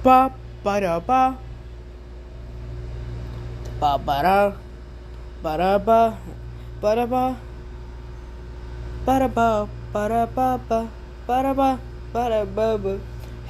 ba ba da ba ba ba da ba da ba ba da ba ba da ba ba da ba ba ba da ba ba da ba ba.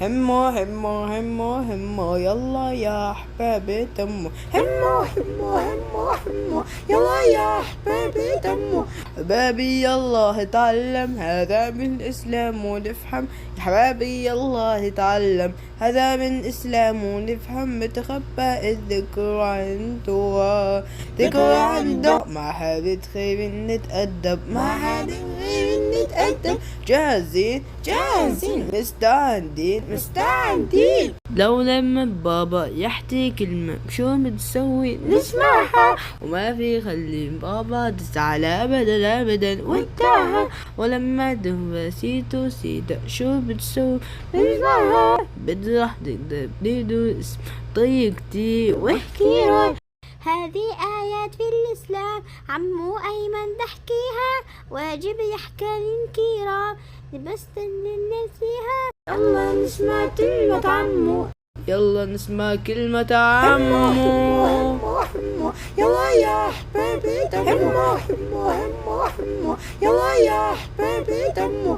همو همو همو همو يلا يا احبابي تمو همو همو همو همو يلا يا احبابي تمو حبابي يلا اتعلم هذا من الاسلام ونفهم يا حبابي يلا اتعلم هذا من اسلام ونفهم متخبى الذكر عنده ذكر عنده مع هذه خير نتأدب مع هذه خير نتأدب جاهزين جاهزين مستعدين مستعدين لو لما بابا يحكي كلمة شو بتسوي نسمعها وما في خلي بابا تزعل أبدا أبدا وانتهى ولما تهوى سيتو سيدا شو بتسوي نسمعها بدرح تقدر اسم طريقتي واحكي هذه آيات في الإسلام عمو أيمن تحكيها واجب يحكى للكرام نبستن نسيها يلا نسمع كلمة عمو يلا نسمع كلمة عمو يلا يا حبيبي تمو يلا يا حبيبي تمو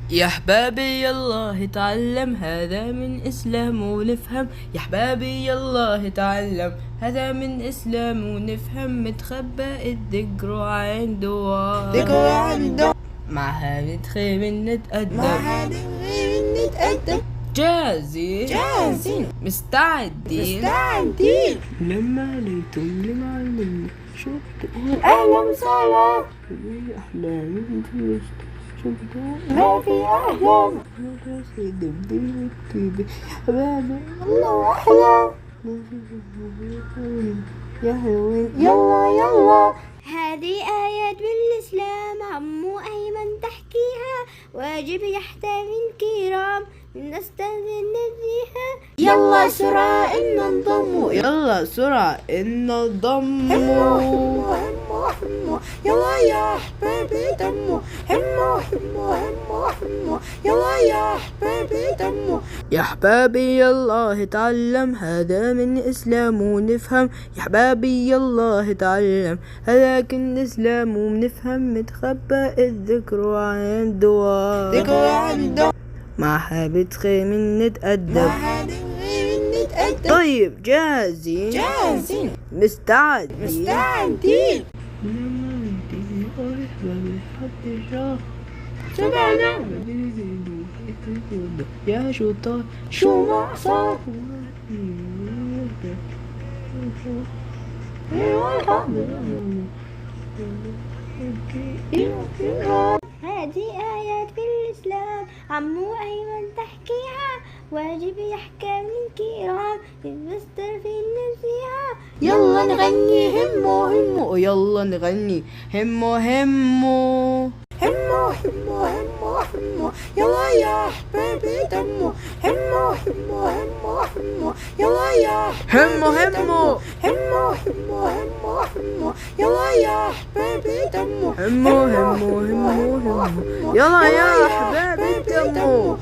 يا حبابي يلا اتعلم هذا من اسلام ونفهم يا حبابي يلا اتعلم هذا من اسلام ونفهم متخبى الذكر عنده ذكر عنده مع هذه خير نتأدب مع هذه خير نتأدب جاهزين جاهزين مستعدين مستعدين لما عليتم لمعلمنا شو بتقول اهلا وسهلا احلامي ما في أحلام حبابي الله أحلى يا حلوين يلا يلا هذه آيات بالإسلام عمو أيمن تحكيها واجب يحترم الكرام نستأذن نزيها يلا سرعة إن انضموا يلا سرعة إن انضموا همو يلا يا حبابي تمو همو يلا يا حبابي تمو يا حبابي يلا اتعلم هذا من اسلام ونفهم يا حبابي يلا اتعلم هذا كن اسلام ونفهم متخبى الذكر عنده ذكر عنده مع حبة خير نتأدب طيب جاهزين جاهزين مستعدين سمعنا يا شطار شو ما صار هذه آيات في الإسلام عمو أيمن تحكيها واجب يحكى من كرام يبستر في نفسها يلا نغني همو يلا نغني همو يلا يا حبيبي تمو همو يلا يا همو يلا يا حبيبي تمو همو يلا يا حبيبي تمو